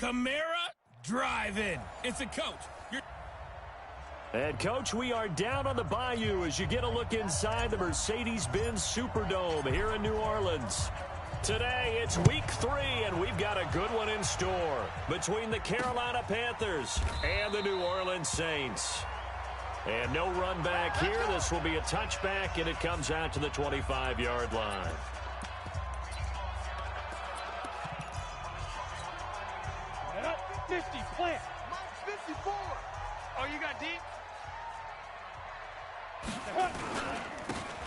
Kamara, drive in. It's a coach. And, Coach, we are down on the bayou as you get a look inside the Mercedes-Benz Superdome here in New Orleans. Today, it's week 3, and we've got a good one in store between the Carolina Panthers and the New Orleans Saints. And no run back here. This will be a touchback, and it comes out to the 25-yard line. Up 50, plant. 54. Oh, you got deep?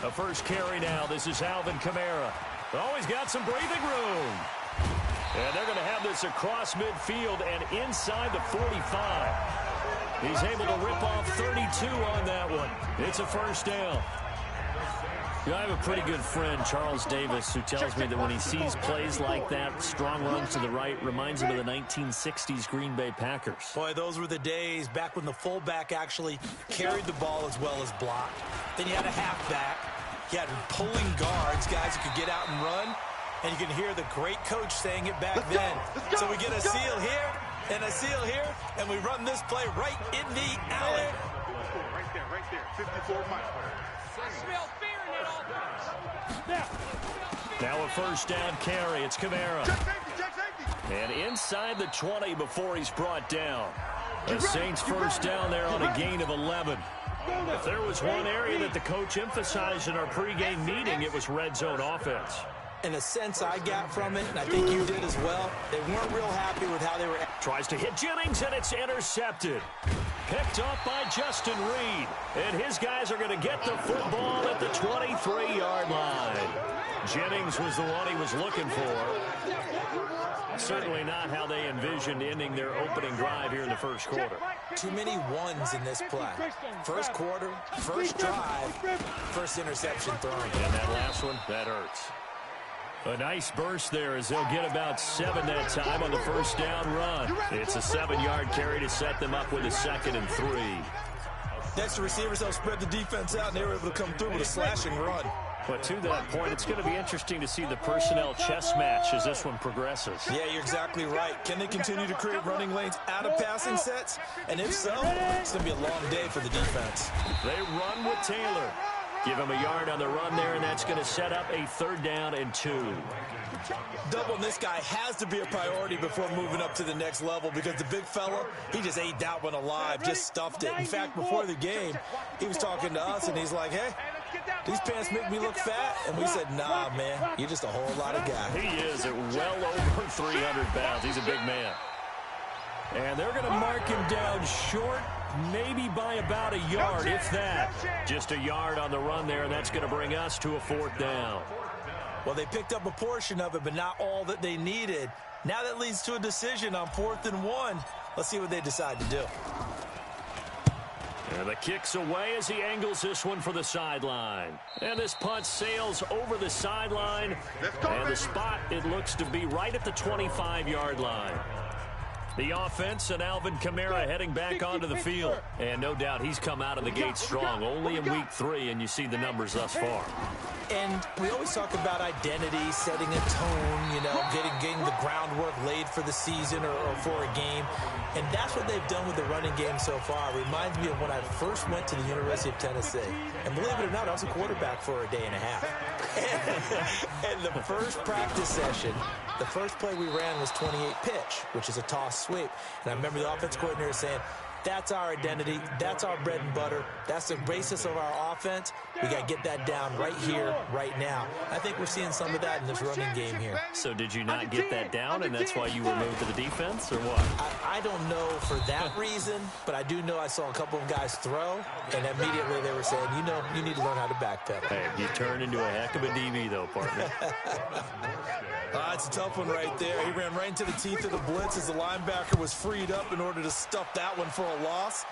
The first carry now. This is Alvin Kamara. Oh, he's got some breathing room. And they're going to have this across midfield and inside the 45. He's able to rip off 32 on that one. It's a first down. You know, I have a pretty good friend, Charles Davis, who tells me that when he sees plays like that, strong runs to the right, reminds him of the 1960s Green Bay Packers. Boy, those were the days back when the fullback actually carried the ball as well as blocked. Then you had a halfback. You had pulling guards, guys who could get out and run. And you can hear the great coach saying it back then. So we get a seal here and a seal here, and we run this play right in the alley. Right there. 54 miles. I smell fear in that offense. Now a first down carry. It's Kamara. And inside the 20 before he's brought down. The Saints first down there on a gain of 11. If there was one area that the coach emphasized in our pregame meeting, it was red zone offense. In a sense I got from it, and I think you did as well, they weren't real happy with how they were. Tries to hit Jennings, and it's intercepted. Picked off by Justin Reed. And his guys are going to get the football at the 23-yard line. Jennings was the one he was looking for. Certainly not how they envisioned ending their opening drive here in the first quarter. Too many ones in this play. First quarter, first drive, first interception thrown. And that last one, that hurts. A nice burst there as they'll get about 7 that time on the first down run. It's a 7-yard carry to set them up with a 2nd and 3. Next, the receivers help spread the defense out, and they were able to come through with a slashing run. But to that point, it's going to be interesting to see the personnel chess match as this one progresses. Yeah, you're exactly right. Can they continue to create running lanes out of passing sets? And if so, it's going to be a long day for the defense. They run with Taylor. Give him a yard on the run there, and that's going to set up a 3rd down and 2. Doubling this guy has to be a priority before moving up to the next level because the big fella, he just ate that one alive, just stuffed it. In fact, before the game, he was talking to us, and he's like, hey, these pants make me look fat. And we said, nah, man, you're just a whole lot of guy. He is at well over 300 pounds. He's a big man. And they're going to mark him down short, maybe by about a yard, if that. Just a yard on the run there, and that's going to bring us to a 4th down. Well, they picked up a portion of it, but not all that they needed. Now that leads to a decision on 4th and 1. Let's see what they decide to do. And the kick's away as he angles this one for the sideline. And this punt sails over the sideline. And the spot, it looks to be right at the 25-yard line. The offense and Alvin Kamara heading back onto the field. And no doubt he's come out of the gate strong. Only in week 3, and you see the numbers thus far. And we always talk about identity, setting a tone, you know, getting the groundwork laid for the season or for a game. And that's what they've done with the running game so far. It reminds me of when I first went to the University of Tennessee. And believe it or not, I was a quarterback for a day and a half. And the first practice session, the first play we ran was 28 pitch, which is a toss sweep. And I remember the offense coordinator saying, that's our identity. That's our bread and butter. That's the basis of our offense. We got to get that down right here, right now. I think we're seeing some of that in this running game here. So did you not get that down, and that's why you were moved to the defense, or what? I don't know for that reason, but I do know I saw a couple of guys throw, and immediately they were saying, you know, you need to learn how to backpedal. Hey, you turned into a heck of a DB, though, partner. It's a tough one right there. He ran right into the teeth of the blitz as the linebacker was freed up in order to stuff that one for a loss.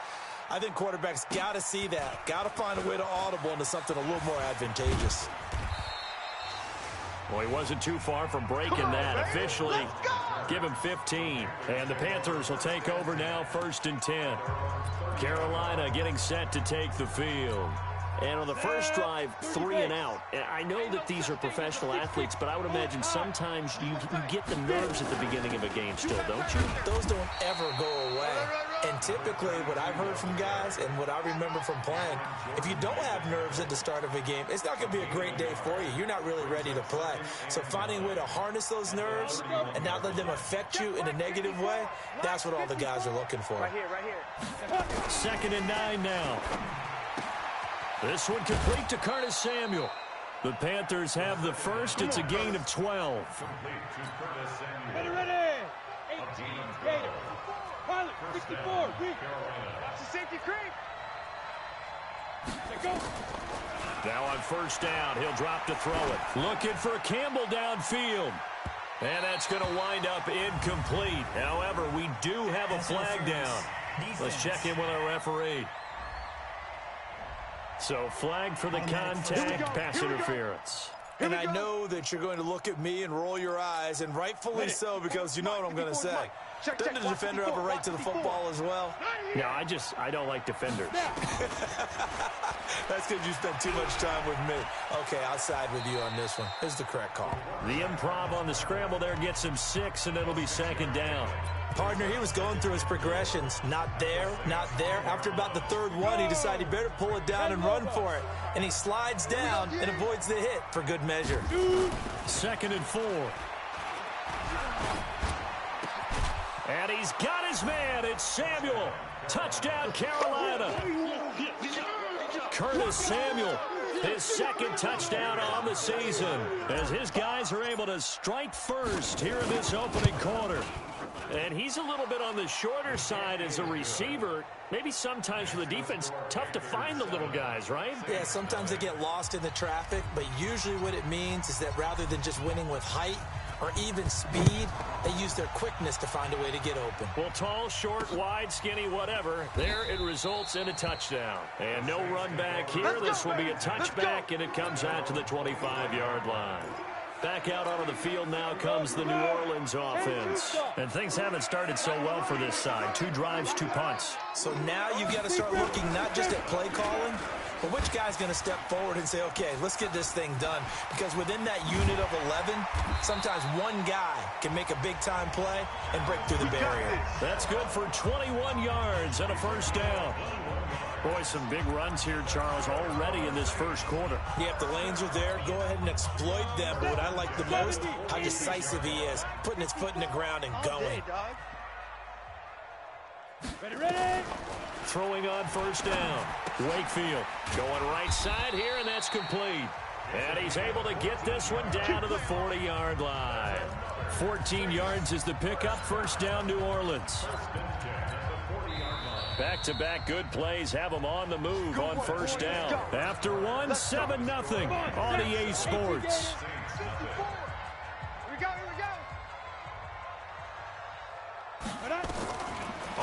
I think quarterbacks got to see that. Got to find a way to audible into something a little more advantageous. Well, he wasn't too far from breaking that. Officially, give him 15. And the Panthers will take over now, 1st and 10. Carolina getting set to take the field. And on the first drive, 3 and out. And I know that these are professional athletes, but I would imagine sometimes you get the nerves at the beginning of a game still, don't you? Those don't ever go away. And typically what I've heard from guys and what I remember from playing, if you don't have nerves at the start of a game, it's not going to be a great day for you. You're not really ready to play. So finding a way to harness those nerves and not let them affect you in a negative way, that's what all the guys are looking for. Right here. 2nd and 9 now. This one complete to Curtis Samuel. The Panthers have the first. It's a gain of 12. Ready. 18, Gator. Pilot, 64, weak. Watch the safety creep. Go. Now on first down, he'll drop to throw it. Looking for Campbell downfield. And that's going to wind up incomplete. However, we do have a flag down. Let's check in with our referee. So flag for the contact, pass interference. And I know that you're going to look at me and roll your eyes, and rightfully so, because you know what I'm going to say. Doesn't the defender have a right to the football as well? No, I don't like defenders. That's because you spent too much time with me. Okay, I'll side with you on this one. This is the correct call. The improv on the scramble there gets him 6, and it'll be 2nd down. Partner, he was going through his progressions. Not there, not there. After about the 3rd one, he decided he better pull it down and run for it. And he slides down and avoids the hit for good measure. 2nd and 4. And he's got his man. It's Samuel. Touchdown, Carolina. Curtis Samuel, his 2nd touchdown on the season, as his guys are able to strike first here in this opening quarter. And he's a little bit on the shorter side as a receiver. Maybe sometimes for the defense, tough to find the little guys, right? Yeah, sometimes they get lost in the traffic, but usually what it means is that rather than just winning with height or even speed, they use their quickness to find a way to get open. Well, tall, short, wide, skinny, whatever, there it results in a touchdown. And no run back here. This will be a touchback, and it comes out to the 25-yard line. Back out onto the field now comes the New Orleans offense. And things haven't started so well for this side. 2 drives, 2 punts. So now you've got to start looking not just at play calling, but which guy's going to step forward and say, okay, let's get this thing done. Because within that unit of 11, sometimes one guy can make a big-time play and break through the barrier. That's good for 21 yards and a first down. Boy, some big runs here, Charles, already in this first quarter. Yeah, if the lanes are there, go ahead and exploit them. But what I like the most, how decisive he is, putting his foot in the ground and going. Ready. Throwing on first down. Wakefield going right side here, and that's complete. And he's able to get this one down to the 40-yard line. 14 yards is the pickup. First down, New Orleans. Back-to-back good plays have them on the move on first down. After one, 7-0 on EA Sports. Here we go.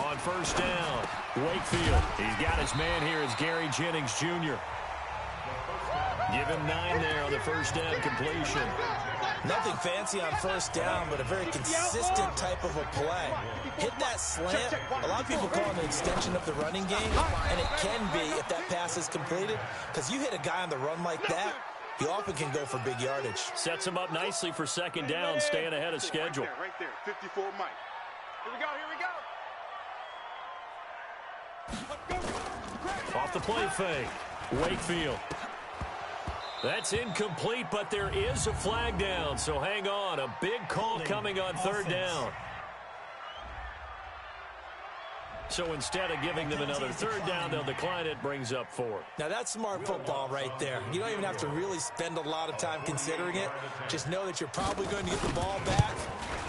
On first down, Wakefield. He's got his man here as Gary Jennings Jr. Give him 9 there on the first down completion. Nothing fancy on first down, but a very consistent type of a play. Hit that slant. A lot of people call it an extension of the running game, and it can be if that pass is completed, because you hit a guy on the run like that, he often can go for big yardage. Sets him up nicely for second down, staying ahead of schedule. Right there, 54 Mike. Here we go. Off the play fake, Wakefield. That's incomplete, but there is a flag down, so hang on. A big call coming on third down. So instead of giving them another third down, they'll decline it, brings up 4. Now that's smart football right there. You don't even have to really spend a lot of time considering it. Just know that you're probably going to get the ball back.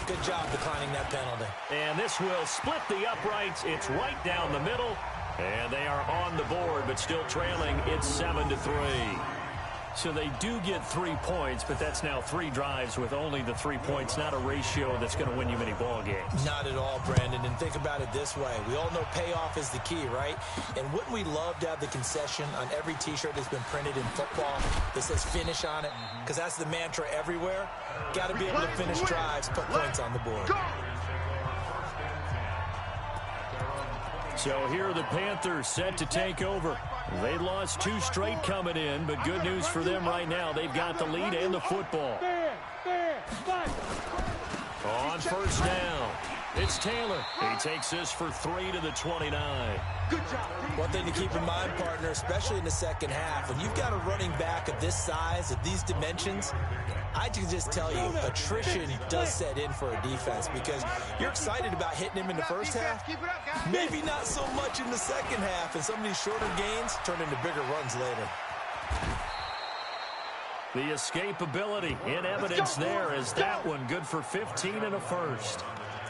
Good job declining that penalty. And this will split the uprights. It's right down the middle. And they are on the board, but still trailing. It's 7-3. So they do get 3 points, but that's now 3 drives with only the 3 points, not a ratio that's going to win you many ball games. Not at all, Brandon. And think about it this way. We all know payoff is the key, right? And wouldn't we love to have the concession on every T-shirt that's been printed in football that says finish on it? Because that's the mantra everywhere. Got to be able to finish drives, put points on the board. So here are the Panthers set to take over. They lost 2 straight coming in, but good news for them right now. They've got the lead and the football. On first down, it's Taylor. He takes this for 3 to the 29. One thing to keep in mind, partner, especially in the second half, when you've got a running back of this size, of these dimensions, I can just tell you, attrition does set in for a defense because you're excited about hitting him in the first half, maybe not so much in the second half, and some of these shorter gains turn into bigger runs later. The escapability in evidence there as that one good for 15 and a first.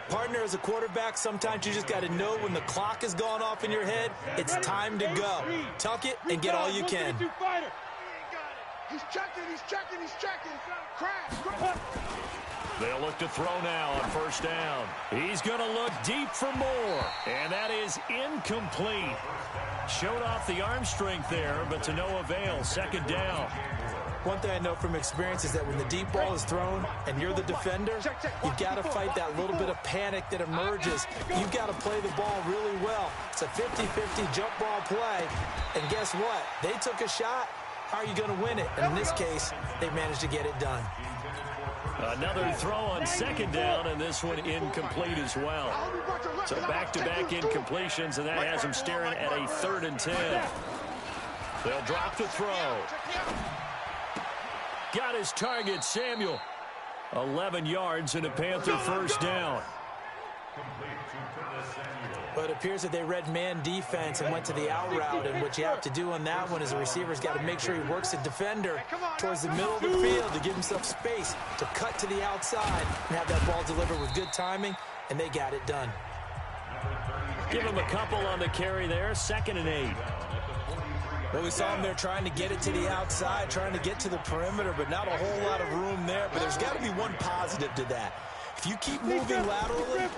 Partner, as a quarterback, sometimes you just got to know when the clock has gone off in your head, it's time to go. Tuck it and get all you can. He's checking. Crash. They'll look to throw now on first down. He's going to look deep for more, and that is incomplete. Showed off the arm strength there, but to no avail. Second down. One thing I know from experience is that when the deep ball is thrown and you're the defender, you've got to fight that little bit of panic that emerges. You've got to play the ball really well. It's a 50-50 jump ball play, and guess what? They took a shot. How are you going to win it? And in this case, they managed to get it done. Another throw on second down, and this one incomplete as well. So back-to-back incompletions, and that has them staring at a 3rd and 10. They'll drop the throw. Got his target, Samuel. 11 yards and a Panther first down. But it appears that they read man defense and went to the out route, and what you have to do on that one is the receiver's got to make sure he works the defender towards the middle of the field to give himself space to cut to the outside and have that ball delivered with good timing, and they got it done. Give him a couple on the carry there, 2nd and 8. Well, we saw him there trying to get it to the outside, trying to get to the perimeter, but not a whole lot of room there. But there's got to be one positive to that. If you keep moving laterally,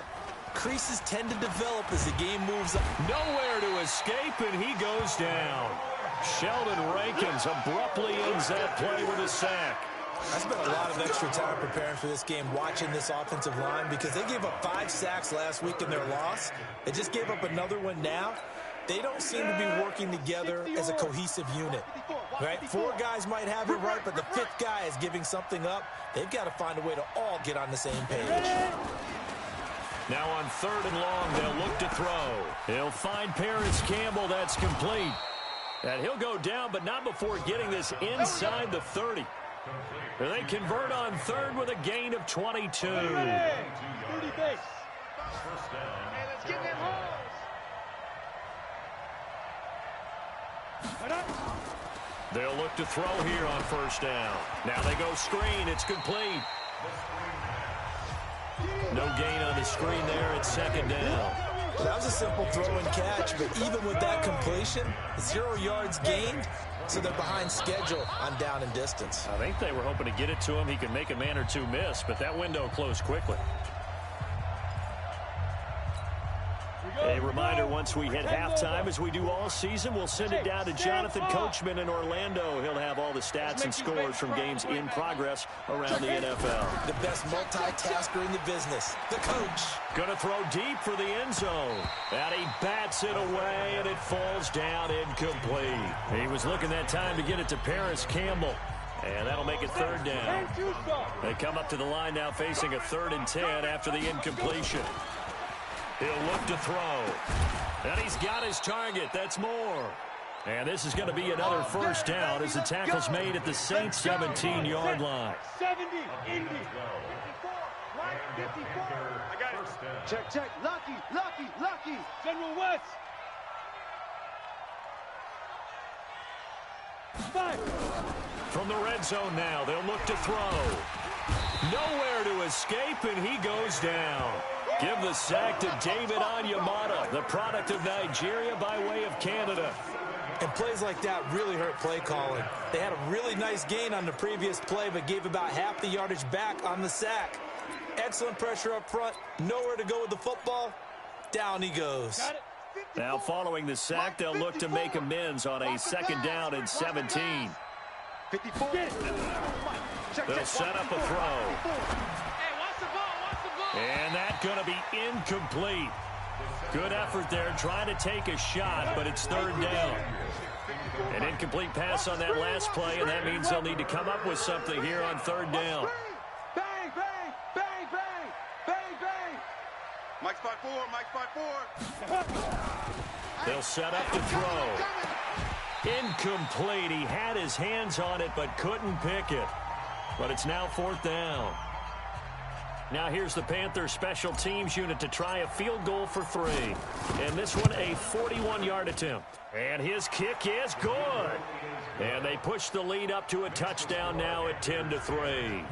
creases tend to develop as the game moves up. Nowhere to escape, and he goes down. Sheldon Rankins abruptly ends that play with a sack. I spent a lot of extra time preparing for this game, watching this offensive line, because they gave up 5 sacks last week in their loss. They just gave up another one now. They don't seem to be working together as a cohesive unit, right? 4 guys might have it right, but the 5th guy is giving something up. They've got to find a way to all get on the same page. Now on 3rd and long, they'll look to throw. He'll find Paris Campbell. That's complete. And he'll go down, but not before getting this inside the 30. They convert on 3rd with a gain of 22. 30 base. Hey, let's get them holes. They'll look to throw here on first down. Now they go screen. It's complete. No gain on the screen there. It's 2nd down. Well, that was a simple throw and catch, but even with that completion, 0 yards gained, so they're behind schedule on down and distance. I think they were hoping to get it to him. He could make a man or two miss, but that window closed quickly. A reminder, once we hit halftime, as we do all season, we'll send it down to Jonathan Coachman in Orlando. He'll have all the stats and scores from games in progress around the NFL. The best multitasker in the business, the coach. Going to throw deep for the end zone. And he bats it away, and it falls down incomplete. He was looking that time to get it to Paris Campbell. And that'll make it 3rd down. They come up to the line now facing a 3rd and 10 after the incompletion. He'll look to throw. And he's got his target. That's more. And this is going to be another first down as the tackle's made at the Saints 17-yard line. 70, Indy. 54, right, 54. I got it. Check. Lucky. General West. 5. From the red zone now, they'll look to throw. Nowhere to escape, and he goes down. Give the sack to David Onyemata, the product of Nigeria by way of Canada. And plays like that really hurt play calling. They had a really nice gain on the previous play, but gave about half the yardage back on the sack. Excellent pressure up front. Nowhere to go with the football. Down he goes. Now following the sack, they'll look to make amends on a 2nd down and 17. 54. They'll set up a throw. And that's going to be incomplete. Good effort there trying to take a shot, but it's 3rd down. An incomplete pass on that last play, and that means they'll need to come up with something here on third down. Bang, bang, bang, bang, bang, bang. Mike spot 4, Mike spot 4. They'll set up to throw. Incomplete. He had his hands on it but couldn't pick it. But it's now fourth down. Now here's the Panthers special teams unit to try a field goal for 3. And this one a 41-yard attempt. And his kick is good. And they push the lead up to a touchdown now at 10-3.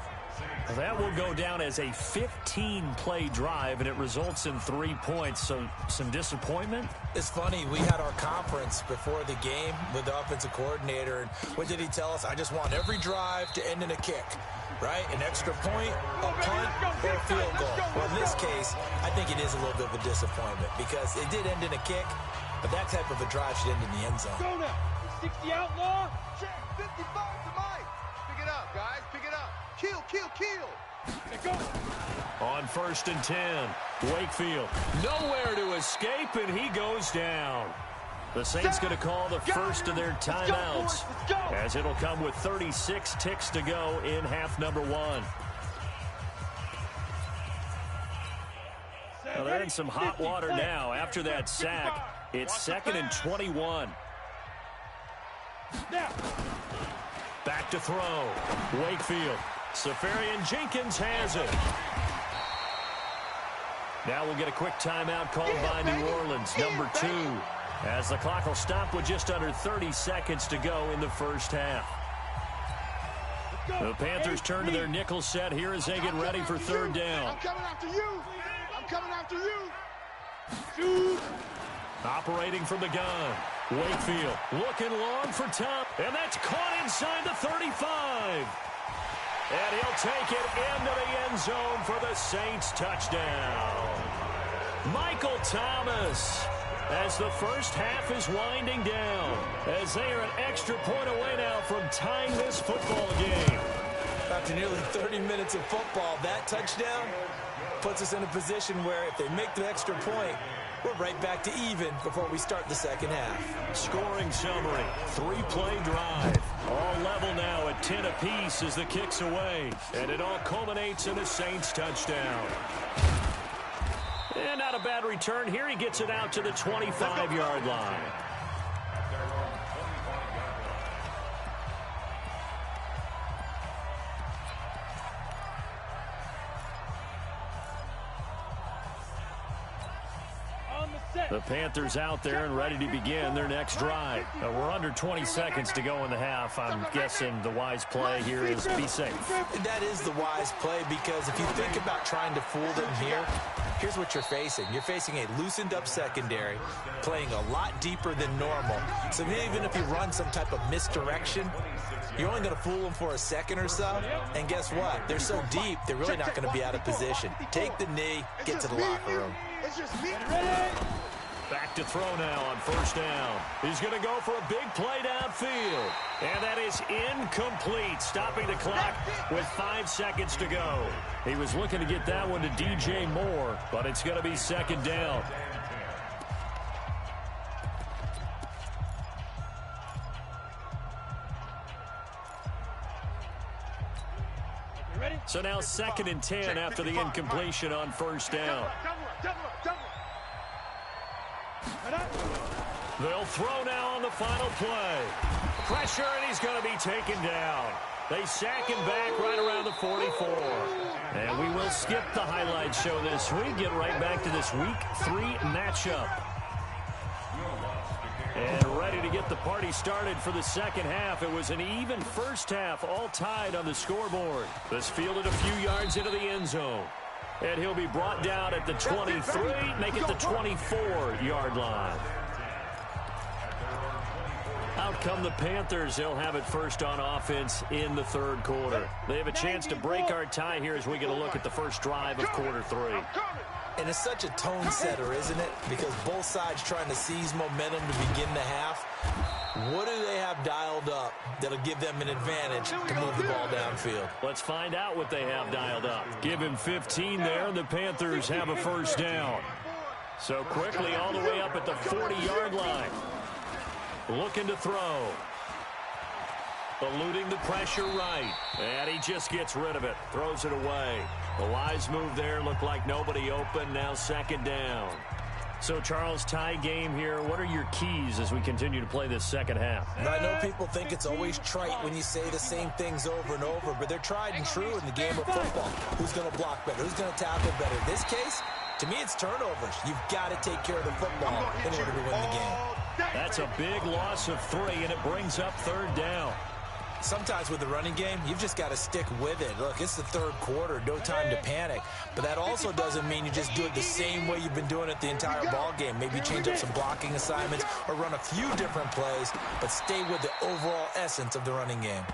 That will go down as a 15-play drive, and it results in 3 points. So some disappointment? It's funny, we had our conference before the game with the offensive coordinator, and what did he tell us? I just want every drive to end in a kick, right? An extra point, a punt, or a field goal. Well, in this case, I think it is a little bit of a disappointment because it did end in a kick, but that type of a drive should end in the end zone. Go now. 60 outlaw. Check. 55 to Mike. Pick it up, guys. Pick it up. Kill, kill, kill. Go. On 1st and 10, Wakefield nowhere to escape, and he goes down. The Saints going to call the first of their timeouts as it'll come with 36 ticks to go in half number 1. Well, they're in some hot water now after that sack. It's 2nd and 21. Back to throw. Wakefield. Safarian Jenkins has it. Now we'll get a quick timeout called by New Orleans, number 2, as the clock will stop with just under 30 seconds to go in the first half. The Panthers turn to their nickel set here as they get ready for third down. I'm coming after you. I'm coming after you. Shoot. Operating from the gun. Wakefield looking long for Tom, and that's caught inside the 35. And he'll take it into the end zone for the Saints touchdown. Michael Thomas, as the first half is winding down, as they are an extra point away now from tying this football game. After nearly 30 minutes of football, that touchdown puts us in a position where if they make the extra point, we're right back to even before we start the second half. Scoring summary, 3-play drive. All level now at 10 apiece as the kick's away. And it all culminates in a Saints touchdown. And not a bad return here. He gets it out to the 25-yard line. The Panthers out there and ready to begin their next drive. We're under 20 seconds to go in the half. I'm guessing the wise play here is be safe. That is the wise play because if you think about trying to fool them here, here's what you're facing. You're facing a loosened up secondary, playing a lot deeper than normal. So even if you run some type of misdirection, you're only going to fool them for a second or so. And guess what? They're so deep, they're really not going to be out of position. Take the knee, get to the locker room. It's just me. Back to throw now on first down. He's going to go for a big play downfield. And that is incomplete, stopping the clock with 5 seconds to go. He was looking to get that one to DJ Moore, but it's going to be second down. So now 2nd and 10 after the incompletion on first down. They'll throw now on the final play. Pressure, and he's going to be taken down. They sack him back right around the 44. And we will skip the highlight show this week. Get right back to this Week 3 matchup. And ready to get the party started for the second half. It was an even first half, all tied on the scoreboard. This fielded a few yards into the end zone. And he'll be brought down at the 23, make it the 24-yard line. Out come the Panthers. They'll have it first on offense in the third quarter. They have a chance to break our tie here as we get a look at the first drive of quarter 3. And it's such a tone setter, isn't it? Because both sides trying to seize momentum to begin the half. What do they have dialed up that'll give them an advantage to move the ball downfield? Let's find out what they have dialed up. Give him 15 there, and the Panthers have a first down. So quickly all the way up at the 40-yard line. Looking to throw. Eluding the pressure right. And he just gets rid of it. Throws it away. The wise move there. Looked like nobody open. Now second down. So, Charles, tie game here. What are your keys as we continue to play this second half? I know people think it's always trite when you say the same things over and over, but they're tried and true in the game of football. Who's going to block better? Who's going to tackle better? In this case, to me, it's turnovers. You've got to take care of the football in order to win the game. That's a big loss of 3, and it brings up third down. Sometimes with the running game, you've just got to stick with it. Look, it's the third quarter, no time to panic. But that also doesn't mean you just do it the same way you've been doing it the entire ball game. Maybe change up some blocking assignments or run a few different plays, but stay with the overall essence of the running game.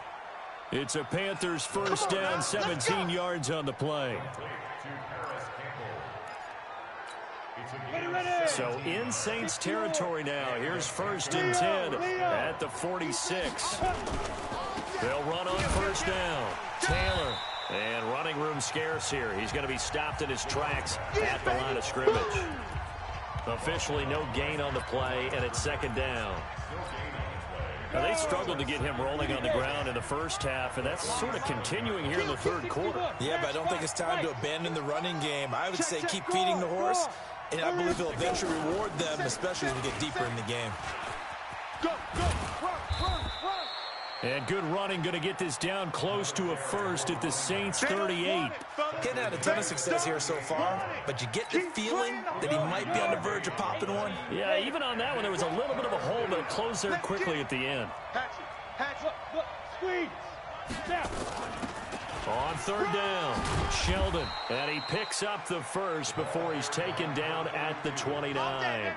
It's a Panthers first down, 17 yards on the play. So in Saints territory now. Here's first and 10 at the 46. They'll run on first down. Taylor. And running room scarce here. He's going to be stopped in his tracks at the line of scrimmage. Officially no gain on the play, and it's second down. Now, they struggled to get him rolling on the ground in the first half, and that's sort of continuing here in the third quarter. Yeah, but I don't think it's time to abandon the running game. I would say keep feeding the horse, and I believe he'll eventually reward them, especially as we get deeper in the game. Go, go, run, run, run. And good running, going to get this down close to a first at the Saints 38. Hadn't had a ton of success here so far, but you get the feeling that he might be on the verge of popping one. Yeah, even on that one, there was a little bit of a hole, but it closed there quickly at the end. Look, squeeze, step. On third down, Sheldon, and he picks up the first before he's taken down at the 29.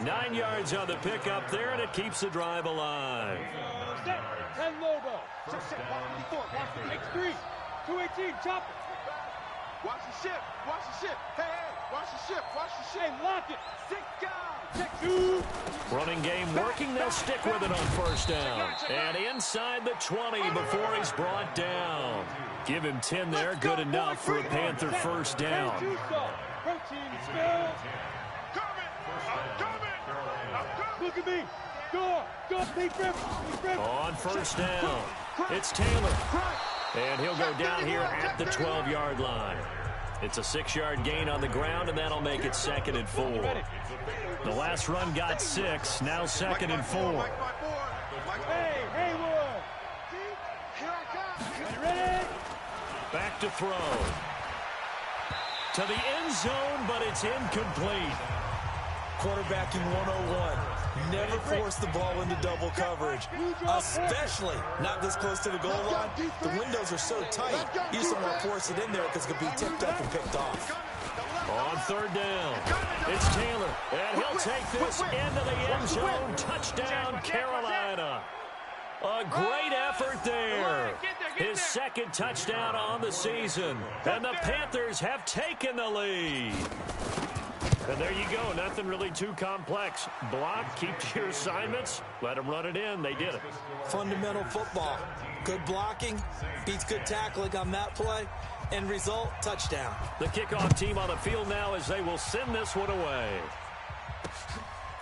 9 yards on the pickup there, and it keeps the drive alive. 10 Lobo. Watch the X3. 218, chop it. Watch the ship. Watch the ship. Hey, watch the ship. Watch the ship. Hey, lock it. 6 guys. 2. Running game working. They'll stick with it on first down. And inside the 20 before he's brought down. Give him 10 there. Good enough for a Panther first down. Look at me. Go, deep rip. On first down, it's Taylor. And he'll go down here at the 12-yard line. It's a 6-yard gain on the ground, and that'll make it second and 4. The last run got 6, now second and 4. Hey, Haywood. Here I come. Ready? Back to throw. To the end zone, but it's incomplete. Quarterbacking 101. Never force the ball into double coverage, especially not this close to the goal line. The windows are so tight, you just don't want to force it in there because it could be tipped up and picked off. On third down, it's Taylor, and he'll take this into the end zone. Touchdown, Carolina. A great effort there. His second touchdown on the season, and the Panthers have taken the lead. And there you go. Nothing really too complex. Block, keep to your assignments, let them run it in. They did it. Fundamental football. Good blocking beats good tackling on that play. End result, touchdown. The kickoff team on the field now as they will send this one away.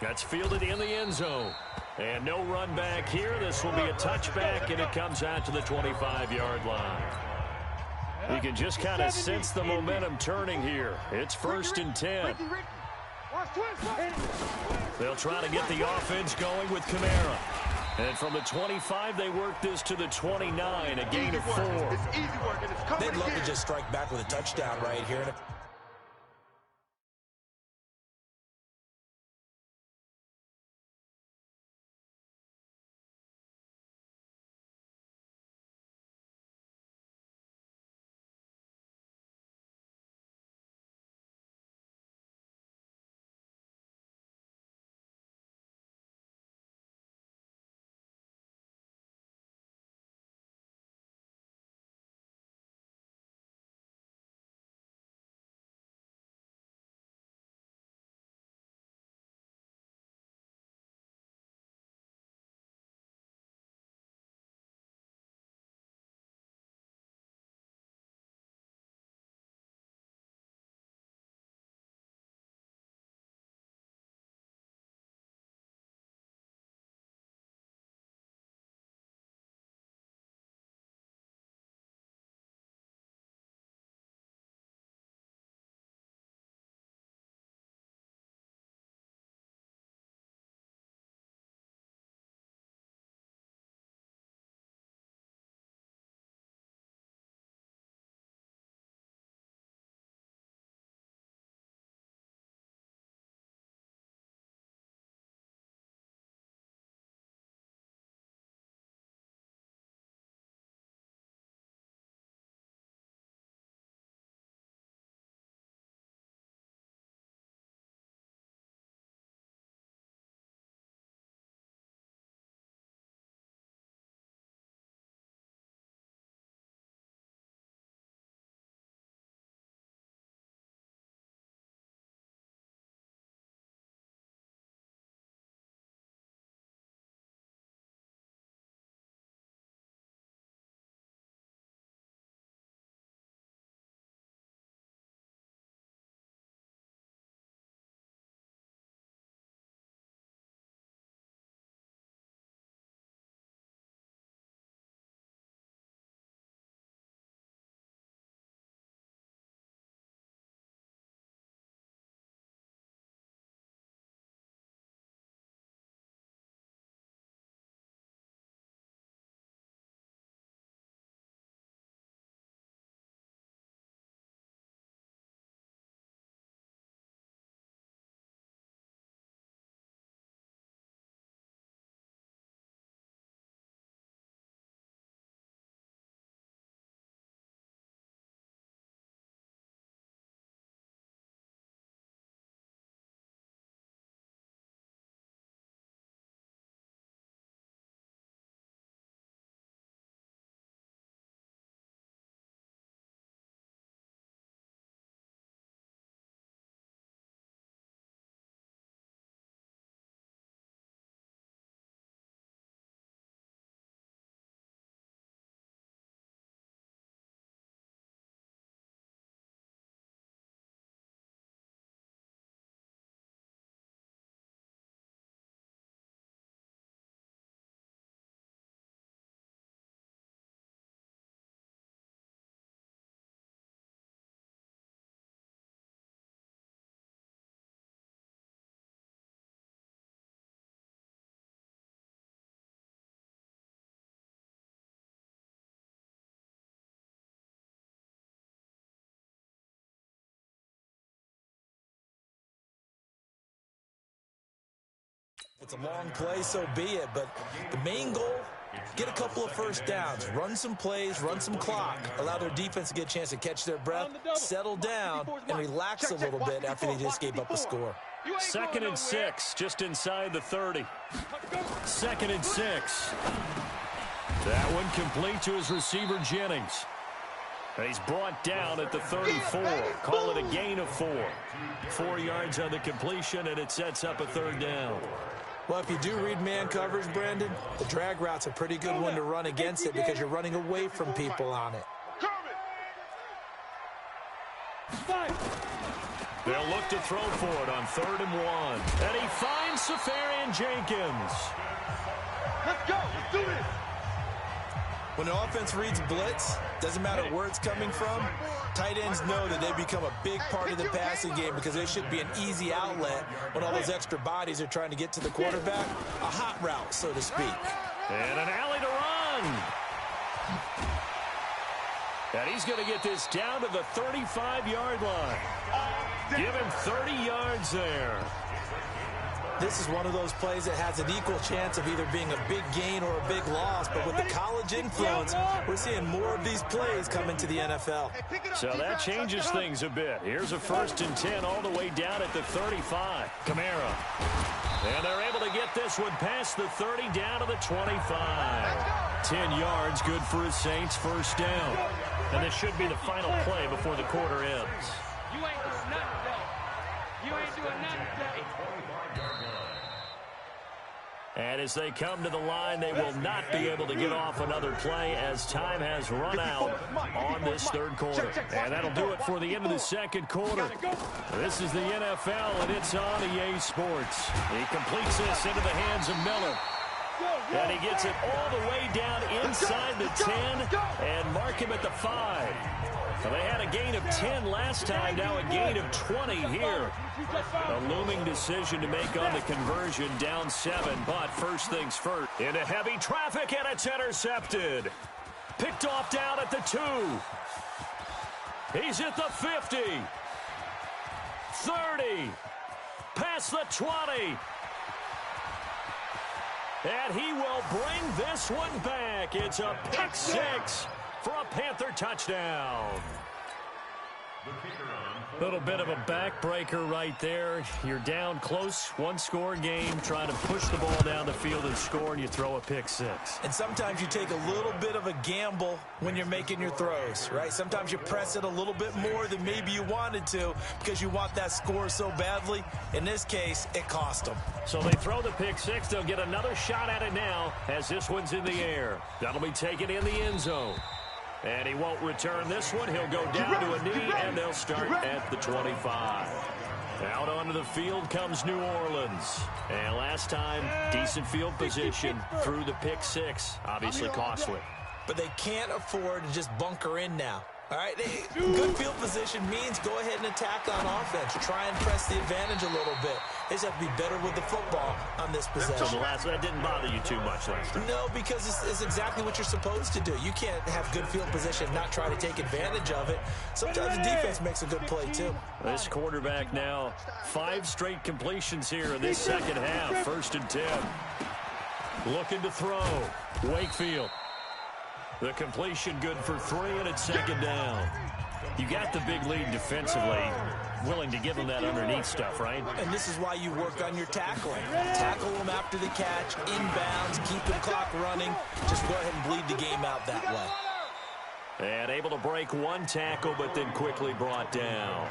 That's fielded in the end zone. And no run back here. This will be a touchback, and it comes out to the 25-yard line. You can just kind of sense the momentum turning here. It's first and 10. They'll try to get the offense going with Kamara. And from the 25, they work this to the 29, a gain of 4. They'd love to just strike back with a touchdown right here. If it's a long play, so be it. But the main goal, get a couple of first downs, run some plays, run some clock, allow their defense to get a chance to catch their breath, settle down, and relax a little bit after they just gave up a score. 2nd and 6, just inside the 30. 2nd and 6. That one complete to his receiver, Jennings. He's brought down at the 34. Call it a gain of 4. 4 yards on the completion, and it sets up a 3rd down. Well, if you do read man coverage, Brandon, the drag route's a pretty good one to run against it because you're running away from people on it. They'll look to throw for it on 3rd and 1. And he finds Safarian-Jenkins. Let's go. Let's do this. When an offense reads blitz, doesn't matter where it's coming from, tight ends know that they become a big part of the passing game because they should be an easy outlet when all those extra bodies are trying to get to the quarterback. A hot route, so to speak. And an alley to run. And he's going to get this down to the 35-yard line. Give him 30 yards there. This is one of those plays that has an equal chance of either being a big gain or a big loss. But with the college influence, we're seeing more of these plays come into the NFL. So that changes things a bit. Here's a 1st and 10 all the way down at the 35. Kamara. And they're able to get this one past the 30 down to the 25. 10 yards, good for his Saints, 1st down. And this should be the final play before the quarter ends. You ain't doing nothing today. You ain't doing nothing today. And as they come to the line, they will not be able to get off another play as time has run out on this 3rd quarter. And that'll do it for the end of the 2nd quarter. This is the NFL, and it's on EA Sports. He completes this into the hands of Miller. And he gets it all the way down inside the 10 and mark him at the 5. Well, they had a gain of 10 last time, now a gain of 20 here. A looming decision to make on the conversion, down 7, but first things first. Into heavy traffic, and it's intercepted. Picked off down at the 2. He's at the 50. 30. Past the 20. And he will bring this one back. It's a pick 6 for a Panther touchdown. Little bit of a backbreaker right there. You're down close, 1-score game, trying to push the ball down the field and score, and you throw a pick 6. And sometimes you take a little bit of a gamble when you're making your throws, right? Sometimes you press it a little bit more than maybe you wanted to because you want that score so badly. In this case, it cost them. So they throw the pick 6. They'll get another shot at it now as this one's in the air. That'll be taken in the end zone. And he won't return this one. He'll go down to a knee, and they'll start at the 25. Out onto the field comes New Orleans. And last time, decent field position through the pick 6. Obviously costly. But they can't afford to just bunker in now. All right, good field position means go ahead and attack on offense. Try and press the advantage a little bit. They just have to be better with the football on this possession. So that didn't bother you too much last time? No, because it's exactly what you're supposed to do. You can't have good field position and not try to take advantage of it. Sometimes the defense makes a good play, too. This quarterback now, 5 straight completions here in this second half. 1st and 10. Looking to throw. Wakefield. The completion good for 3, and it's 2nd down. You got the big lead defensively. Willing to give them that underneath stuff, right? And this is why you work on your tackling. Tackle them after the catch, inbounds, keep the clock running. Just go ahead and bleed the game out that way. And able to break 1 tackle, but then quickly brought down.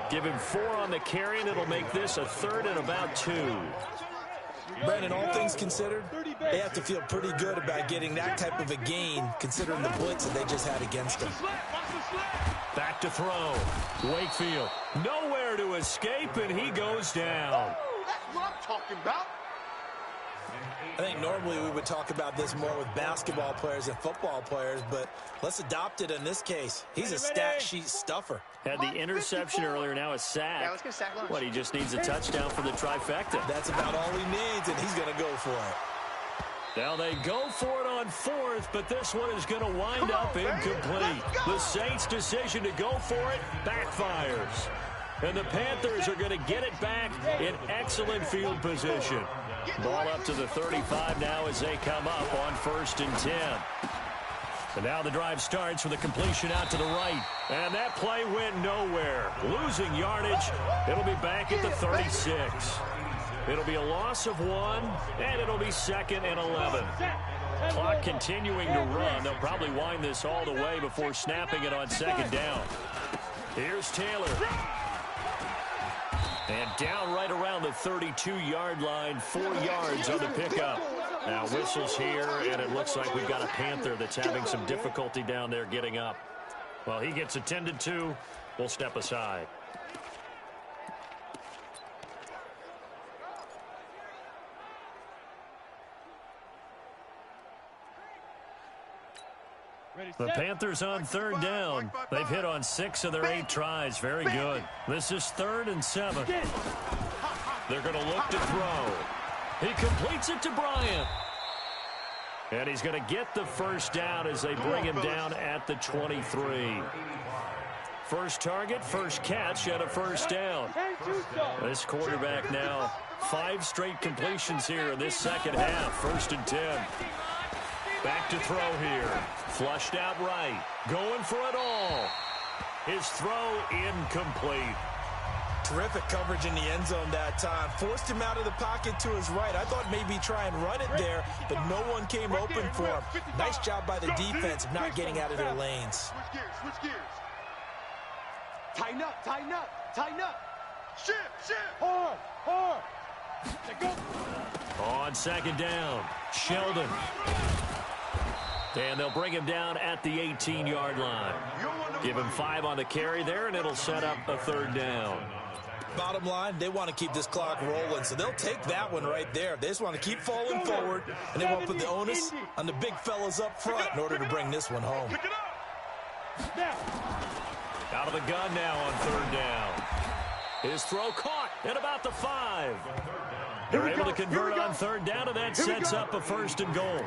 Give him 4 on the carry, and it'll make this a 3rd and about 2. Brandon, all things considered, they have to feel pretty good about getting that type of a gain, considering the blitz that they just had against them. Back to throw. Wakefield. Nowhere to escape, and he goes down. That's what I'm talking about. I think normally we would talk about this more with basketball players and football players, but let's adopt it in this case. He's a stat sheet stuffer. Had the interception earlier, now a sack. Yeah, let's get a sack lunch. What, he just needs a touchdown for the trifecta. That's about all he needs, and he's going to go for it. Now they go for it on 4th, but this one is going to wind up incomplete. The Saints' decision to go for it backfires. And the Panthers are going to get it back in excellent field position. Ball up to the 35 now as they come up on 1st and 10. And now the drive starts with a completion out to the right. And that play went nowhere. Losing yardage. It'll be back at the 36. It'll be a loss of 1, and it'll be 2nd and 11. Clock continuing to run. They'll probably wind this all the way before snapping it on 2nd down. Here's Taylor. And down right around the 32-yard line, 4 yards on the pickup. Now whistles here, and it looks like we've got a Panther that's having some difficulty down there getting up. Well, he gets attended to. We'll step aside. The Panthers on 3rd down. They've hit on 6 of their 8 tries. Very good. This is 3rd and 7. They're going to look to throw. He completes it to Bryant. And he's going to get the 1st down as they bring him down at the 23. First target, first catch, and a 1st down. This quarterback now 5 straight completions here in this second half. 1st and 10. Back to throw here. Flushed out right. Going for it all. His throw incomplete. Terrific coverage in the end zone that time. Forced him out of the pocket to his right. I thought maybe try and run it there, but no one came open for him. Nice job by the defense of not getting out of their lanes. Switch gears. Tighten up, tighten up, tighten up. Shift. Hard. Go. On 2nd down, Sheldon. And they'll bring him down at the 18-yard line. Give him 5 on the carry there, and it'll set up a 3rd down. Bottom line, they want to keep this clock rolling, so they'll take that one right there. They just want to keep falling forward, and they want to put the onus on the big fellas up front in order to bring this one home. Out of the gun now on 3rd down. His throw caught at about the 5. They're able to convert on 3rd down, and that sets up a 1st and goal.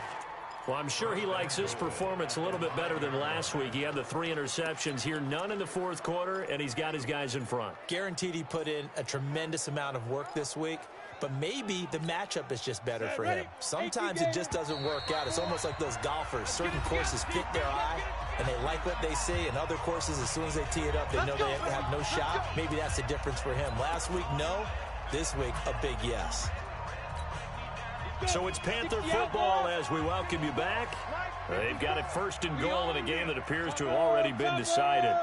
Well, I'm sure he likes this performance a little bit better than last week. He had the 3 interceptions here, none in the 4th quarter, and he's got his guys in front. Guaranteed he put in a tremendous amount of work this week, but maybe the matchup is just better for him. Sometimes it just doesn't work out. It's almost like those golfers. Certain courses fit their eye, and they like what they see, and other courses, as soon as they tee it up, they know they have no shot. Maybe that's the difference for him. Last week, no. This week, a big yes. So it's Panther football as we welcome you back. They've got it 1st and goal in a game that appears to have already been decided.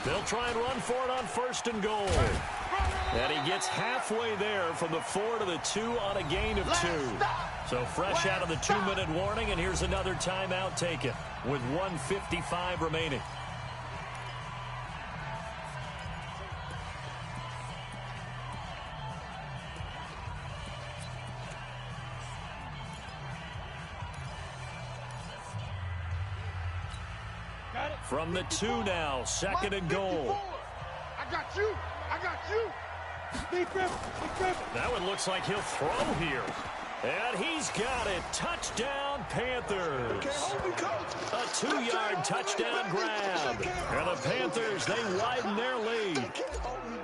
They'll try and run for it on 1st and goal. And he gets halfway there from the 4 to the 2 on a gain of 2. So fresh out of the 2-minute warning, and here's another timeout taken with 1:55 remaining. From the 2 now, 2nd and goal. I got you. That one looks like he'll throw here. And he's got it. Touchdown, Panthers. A 2-yard touchdown grab. And the Panthers, they widen their lead.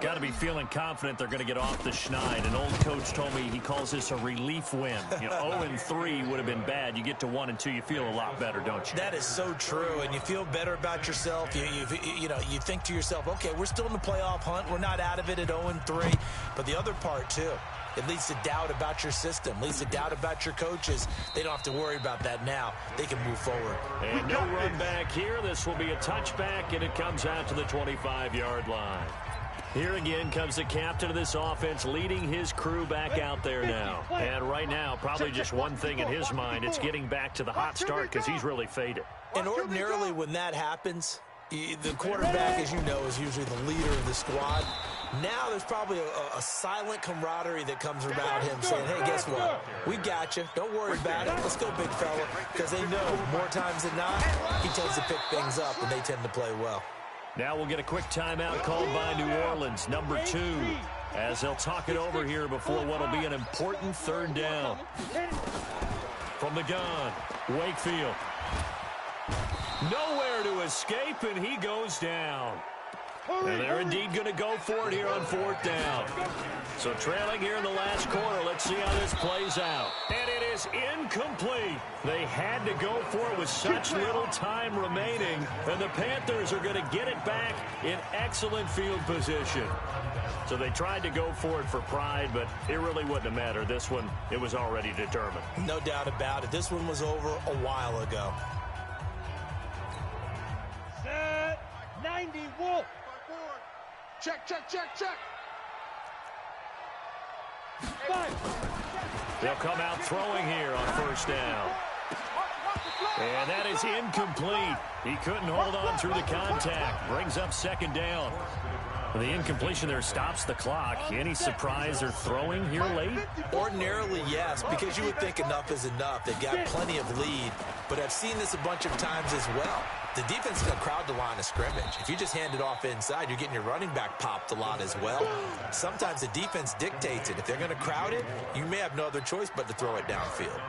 Got to be feeling confident they're going to get off the schneid. An old coach told me he calls this a relief win. 0-3 would have been bad. You get to 1-2, you feel a lot better, don't you? That is so true, and you feel better about yourself. You think to yourself, okay, we're still in the playoff hunt. We're not out of it at 0-3. But the other part, too, it leads to doubt about your system, leads to doubt about your coaches. They don't have to worry about that now. They can move forward. And no run back here. This will be a touchback, and it comes out to the 25-yard line. Here again comes the captain of this offense leading his crew back out there now. And right now, probably just one thing in his mind. It's getting back to the hot start because he's really faded. And ordinarily when that happens, the quarterback, as you know, is usually the leader of the squad. Now there's probably a silent camaraderie that comes around him saying, hey, guess what? We got you. Don't worry about it. Let's go, big fella. Because they know more times than not, he tends to pick things up, and they tend to play well. Now we'll get a quick timeout called by New Orleans, number 2, as they'll talk it over here before what will be an important 3rd down. From the gun, Wakefield. Nowhere to escape, and he goes down. And they're indeed going to go for it here on 4th down. So trailing here in the last quarter. Let's see how this plays out. And it is incomplete. They had to go for it with such little time remaining. And the Panthers are going to get it back in excellent field position. So they tried to go for it for pride, but it really wouldn't have mattered. This one, it was already determined. No doubt about it. This one was over a while ago. Set 90 Wolf. Check, check, check, check. They'll come out throwing here on 1st down. And that is incomplete. He couldn't hold on through the contact. Brings up 2nd down. The incompletion there stops the clock. Any surprise they're throwing here late? Ordinarily, yes, because you would think enough is enough. They've got plenty of lead, but I've seen this a bunch of times as well. The defense is going to crowd the line of scrimmage. If you just hand it off inside, you're getting your running back popped a lot as well. Sometimes the defense dictates it. If they're going to crowd it, you may have no other choice but to throw it downfield.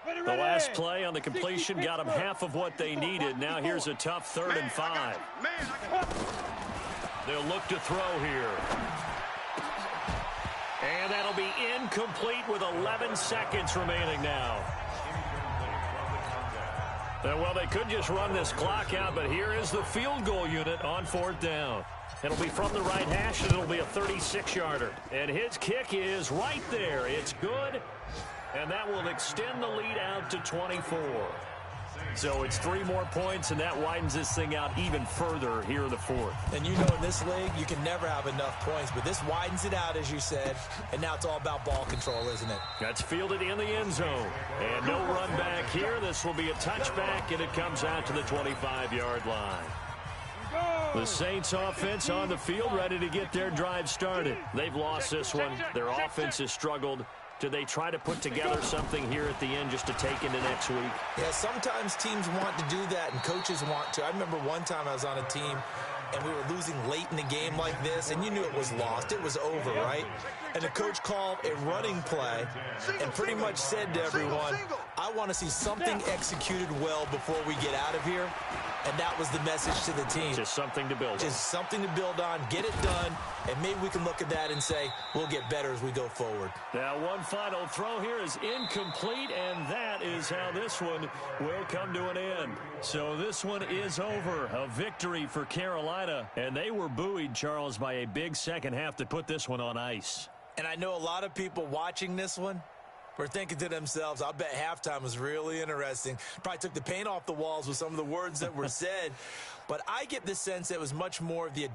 The last play on the completion got them half of what they needed. Now here's a tough 3rd and 5. They'll look to throw here. And that'll be incomplete with 11 seconds remaining now. Well, they could just run this clock out, but here is the field goal unit on 4th down. It'll be from the right hash, and it'll be a 36-yarder. And his kick is right there. It's good. And that will extend the lead out to 24. So it's 3 more points, and that widens this thing out even further here in the 4th. And you know in this league, you can never have enough points, but this widens it out, as you said, and now it's all about ball control, isn't it? That's fielded in the end zone. And no run back here. This will be a touchback, and it comes out to the 25-yard line. The Saints offense on the field, ready to get their drive started. They've lost this one. Their offense has struggled. Do they try to put together something here at the end just to take into next week? Yeah, sometimes teams want to do that and coaches want to. I remember one time I was on a team and we were losing late in the game like this, and you knew it was lost. It was over, right? And the coach called a running play and pretty much said to everyone, I want to see something executed well before we get out of here. And that was the message to the team. Just something to build on. Just something to build on, get it done, and maybe we can look at that and say, we'll get better as we go forward. Now, one final throw here is incomplete, and that is how this one will come to an end. So this one is over. A victory for Carolina, and they were buoyed, Charles, by a big second half to put this one on ice. And I know a lot of people watching this one were thinking to themselves, I'll bet halftime was really interesting. Probably took the paint off the walls with some of the words that were said. But I get the sense it was much more of the